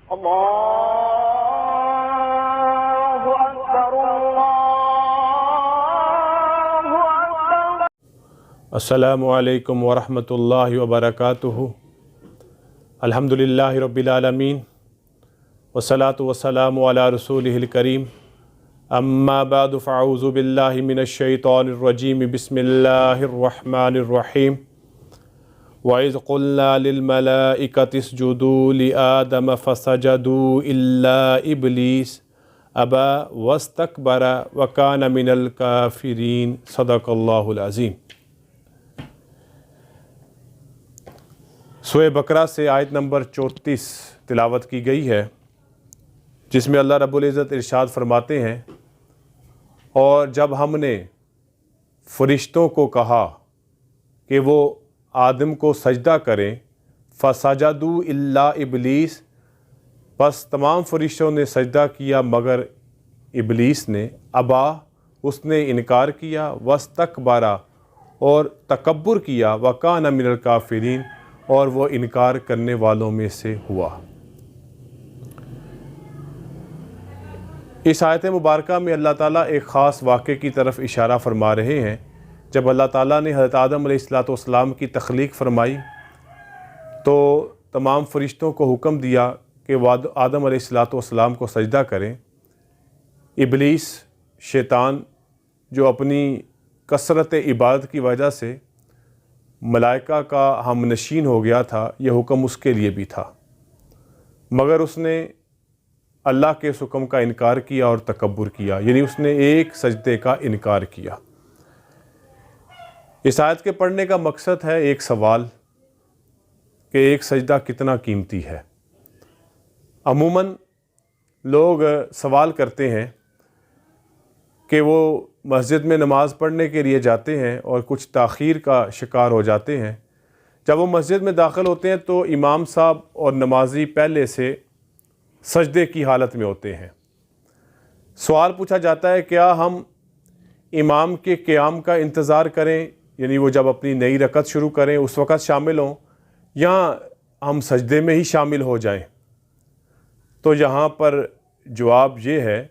اللہ اکبر اللہ اکبر۔ السلام علیکم ورحمۃ اللہ وبرکاتہ۔ الحمدللہ رب العالمین والصلاة والسلام علی رسولہ الکریم، اما بعد فاعوذ باللہ من الشیطان الرجیم، بسم اللہ الرحمن الرحیم۔ وَإِذْ قُلْنَا لِلْمَلَائِكَةِ اسْجُدُوا لِآدَمَ فَسَجَدُوا إِلَّا إِبْلِيسَ أَبَى وَاسْتَكْبَرَ وَكَانَ مِنَ الْكَافِرِينَ۔ صدق اللہ العظیم۔ سورہ بقرہ سے آیت نمبر 34 تلاوت کی گئی ہے، جس میں اللہ رب العزت ارشاد فرماتے ہیں، اور جب ہم نے فرشتوں کو کہا کہ وہ آدم کو سجدہ کریں، فسجدوا الا ابلیس، پس تمام فرشتوں نے سجدہ کیا مگر ابلیس نے، ابا، اس نے انکار کیا، واستکبر، اور تکبر کیا، وکان من الکافرین، اور وہ انکار کرنے والوں میں سے ہوا۔ اس آیت مبارکہ میں اللہ تعالیٰ ایک خاص واقعے کی طرف اشارہ فرما رہے ہیں۔ جب اللہ تعالیٰ نے حضرت آدم علیہ السلام کی تخلیق فرمائی تو تمام فرشتوں کو حکم دیا کہ وہ آدم علیہ السلام کو سجدہ کریں۔ ابلیس، شیطان، جو اپنی کثرت عبادت کی وجہ سے ملائکہ کا ہم نشین ہو گیا تھا، یہ حکم اس کے لیے بھی تھا، مگر اس نے اللہ کے اس حکم کا انکار کیا اور تکبر کیا، یعنی اس نے ایک سجدے کا انکار کیا۔ اس آیت کے پڑھنے کا مقصد ہے ایک سوال کہ ایک سجدہ کتنا قیمتی ہے۔ عموماً لوگ سوال کرتے ہیں کہ وہ مسجد میں نماز پڑھنے کے لیے جاتے ہیں اور کچھ تاخیر کا شکار ہو جاتے ہیں۔ جب وہ مسجد میں داخل ہوتے ہیں تو امام صاحب اور نمازی پہلے سے سجدے کی حالت میں ہوتے ہیں۔ سوال پوچھا جاتا ہے، کیا ہم امام کے قیام کا انتظار کریں، یعنی وہ جب اپنی نئی رکعت شروع کریں اس وقت شامل ہوں، یا ہم سجدے میں ہی شامل ہو جائیں؟ تو یہاں پر جواب یہ ہے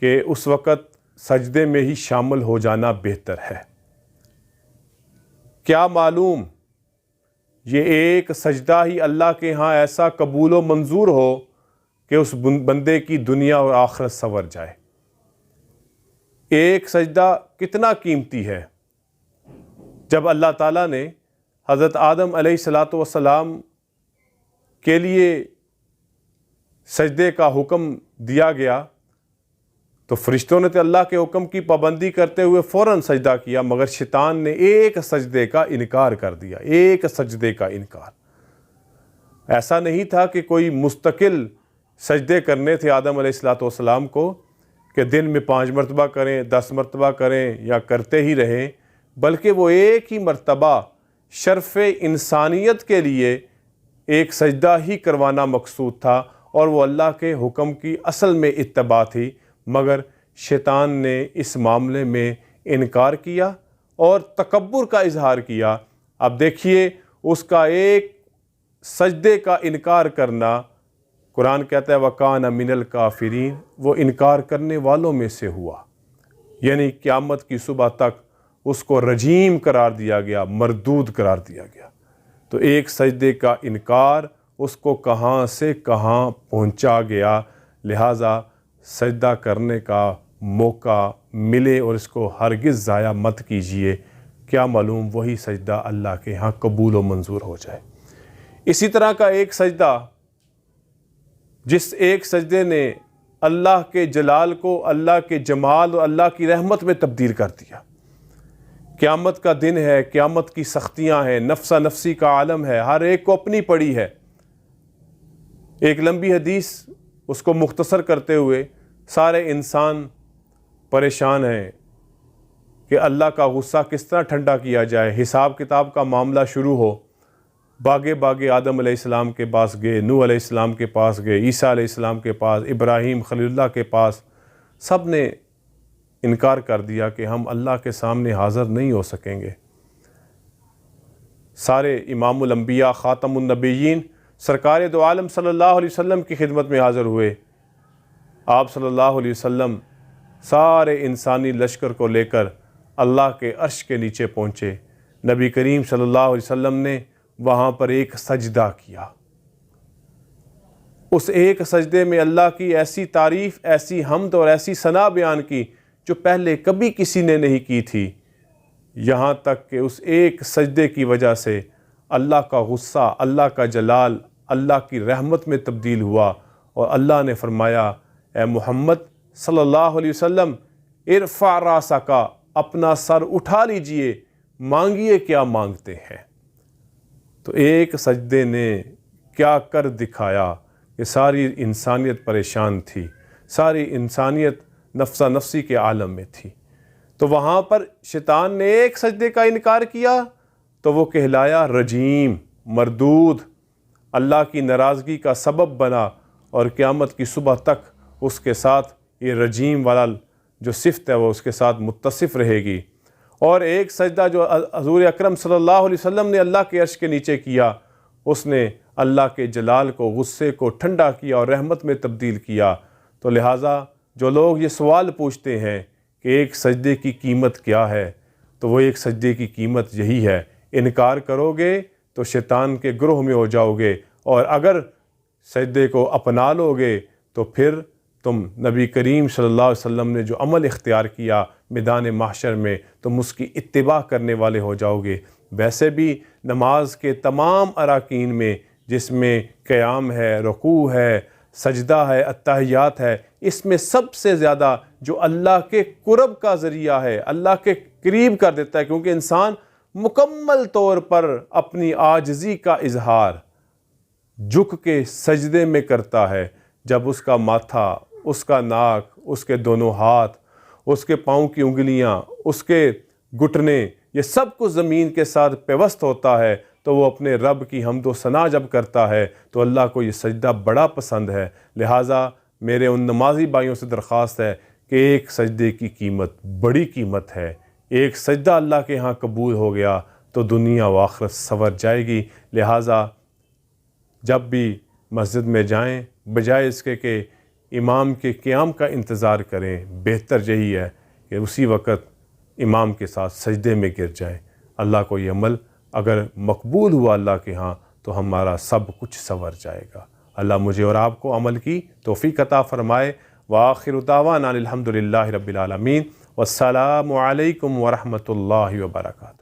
کہ اس وقت سجدے میں ہی شامل ہو جانا بہتر ہے۔ کیا معلوم یہ ایک سجدہ ہی اللہ کے ہاں ایسا قبول و منظور ہو کہ اس بندے کی دنیا اور آخرت سنور جائے۔ ایک سجدہ کتنا قیمتی ہے۔ جب اللہ تعالیٰ نے حضرت آدم علیہ السلام کے لیے سجدے کا حکم دیا گیا تو فرشتوں نے تو اللہ کے حکم کی پابندی کرتے ہوئے فوراً سجدہ کیا، مگر شیطان نے ایک سجدے کا انکار کر دیا، ایک سجدے کا انکار۔ ایسا نہیں تھا کہ کوئی مستقل سجدے کرنے تھے آدم علیہ السلام کو کہ دن میں 5 مرتبہ کریں، 10 مرتبہ کریں یا کرتے ہی رہیں، بلکہ وہ ایک ہی مرتبہ شرف انسانیت کے لیے ایک سجدہ ہی کروانا مقصود تھا، اور وہ اللہ کے حکم کی اصل میں اتباع تھی، مگر شیطان نے اس معاملے میں انکار کیا اور تکبر کا اظہار کیا۔ اب دیکھیے اس کا ایک سجدے کا انکار کرنا، قرآن کہتا ہے وَكَانَ مِنَ الْكَافِرِينَ، وہ انکار کرنے والوں میں سے ہوا، یعنی قیامت کی صبح تک اس کو رجیم قرار دیا گیا، مردود قرار دیا گیا۔ تو ایک سجدے کا انکار اس کو کہاں سے کہاں پہنچا گیا، لہٰذا سجدہ کرنے کا موقع ملے اور اس کو ہرگز ضائع مت کیجیے، کیا معلوم وہی سجدہ اللہ کے ہاں قبول و منظور ہو جائے۔ اسی طرح کا ایک سجدہ، جس ایک سجدے نے اللہ کے جلال کو اللہ کے جمال اور اللہ کی رحمت میں تبدیل کر دیا۔ قیامت کا دن ہے، قیامت کی سختیاں ہیں، نفسا نفسی کا عالم ہے، ہر ایک کو اپنی پڑی ہے۔ ایک لمبی حدیث، اس کو مختصر کرتے ہوئے سارے انسان پریشان ہیں کہ اللہ کا غصہ کس طرح ٹھنڈا کیا جائے۔ حساب کتاب کا معاملہ شروع ہو، باغے باغے آدم علیہ السلام کے پاس گئے، نوح علیہ السلام کے پاس گئے، عیسیٰ علیہ السلام کے پاس، ابراہیم خلیل اللہ کے پاس، سب نے انکار کر دیا کہ ہم اللہ کے سامنے حاضر نہیں ہو سکیں گے۔ سارے امام الانبیاء خاتم النبیین سرکار دو عالم صلی اللہ علیہ وسلم کی خدمت میں حاضر ہوئے۔ آپ صلی اللہ علیہ وسلم سارے انسانی لشکر کو لے کر اللہ کے عرش کے نیچے پہنچے۔ نبی کریم صلی اللہ علیہ وسلم نے وہاں پر ایک سجدہ کیا۔ اس ایک سجدے میں اللہ کی ایسی تعریف، ایسی حمد اور ایسی ثنا بیان کی جو پہلے کبھی کسی نے نہیں کی تھی، یہاں تک کہ اس ایک سجدے کی وجہ سے اللہ کا غصہ، اللہ کا جلال اللہ کی رحمت میں تبدیل ہوا، اور اللہ نے فرمایا اے محمد صلی اللہ علیہ وسلم ارفع راسک، اپنا سر اٹھا لیجئے، مانگیے کیا مانگتے ہیں۔ تو ایک سجدے نے کیا کر دکھایا کہ ساری انسانیت پریشان تھی، ساری انسانیت نفسا نفسی کے عالم میں تھی۔ تو وہاں پر شیطان نے ایک سجدے کا انکار کیا تو وہ کہلایا رجیم، مردود، اللہ کی ناراضگی کا سبب بنا، اور قیامت کی صبح تک اس کے ساتھ یہ رجیم والا جو صفت ہے وہ اس کے ساتھ متصف رہے گی۔ اور ایک سجدہ جو حضور اکرم صلی اللہ علیہ وسلم نے اللہ کے عرش کے نیچے کیا، اس نے اللہ کے جلال کو، غصے کو ٹھنڈا کیا اور رحمت میں تبدیل کیا۔ تو لہٰذا جو لوگ یہ سوال پوچھتے ہیں کہ ایک سجدے کی قیمت کیا ہے، تو وہ ایک سجدے کی قیمت یہی ہے، انکار کرو گے تو شیطان کے گروہ میں ہو جاؤ گے، اور اگر سجدے کو اپنا لو گے تو پھر تم نبی کریم صلی اللہ علیہ وسلم نے جو عمل اختیار کیا میدان محشر میں، تم اس کی اتباع کرنے والے ہو جاؤ گے۔ ویسے بھی نماز کے تمام اراکین میں، جس میں قیام ہے، رکوع ہے، سجدہ ہے، اتحیات ہے، اس میں سب سے زیادہ جو اللہ کے قرب کا ذریعہ ہے، اللہ کے قریب کر دیتا ہے، کیونکہ انسان مکمل طور پر اپنی عاجزی کا اظہار جھک کے سجدے میں کرتا ہے، جب اس کا ماتھا، اس کا ناک، اس کے دونوں ہاتھ، اس کے پاؤں کی انگلیاں، اس کے گھٹنے، یہ سب کچھ زمین کے ساتھ پیوست ہوتا ہے، تو وہ اپنے رب کی حمد و ثنا جب کرتا ہے تو اللہ کو یہ سجدہ بڑا پسند ہے۔ لہٰذا میرے ان نمازی بھائیوں سے درخواست ہے کہ ایک سجدے کی قیمت بڑی قیمت ہے۔ ایک سجدہ اللہ کے ہاں قبول ہو گیا تو دنیا و آخرت سنور جائے گی۔ لہٰذا جب بھی مسجد میں جائیں، بجائے اس کے کہ امام کے قیام کا انتظار کریں، بہتر یہی ہے کہ اسی وقت امام کے ساتھ سجدے میں گر جائیں۔ اللہ کو یہ عمل اگر مقبول ہوا اللہ کے ہاں تو ہمارا سب کچھ سنور جائے گا۔ اللہ مجھے اور آپ کو عمل کی توفیق عطا فرمائے۔ وآخر دعوانا الحمد للہ رب العالمین، والسلام علیکم ورحمۃ اللہ وبرکاتہ۔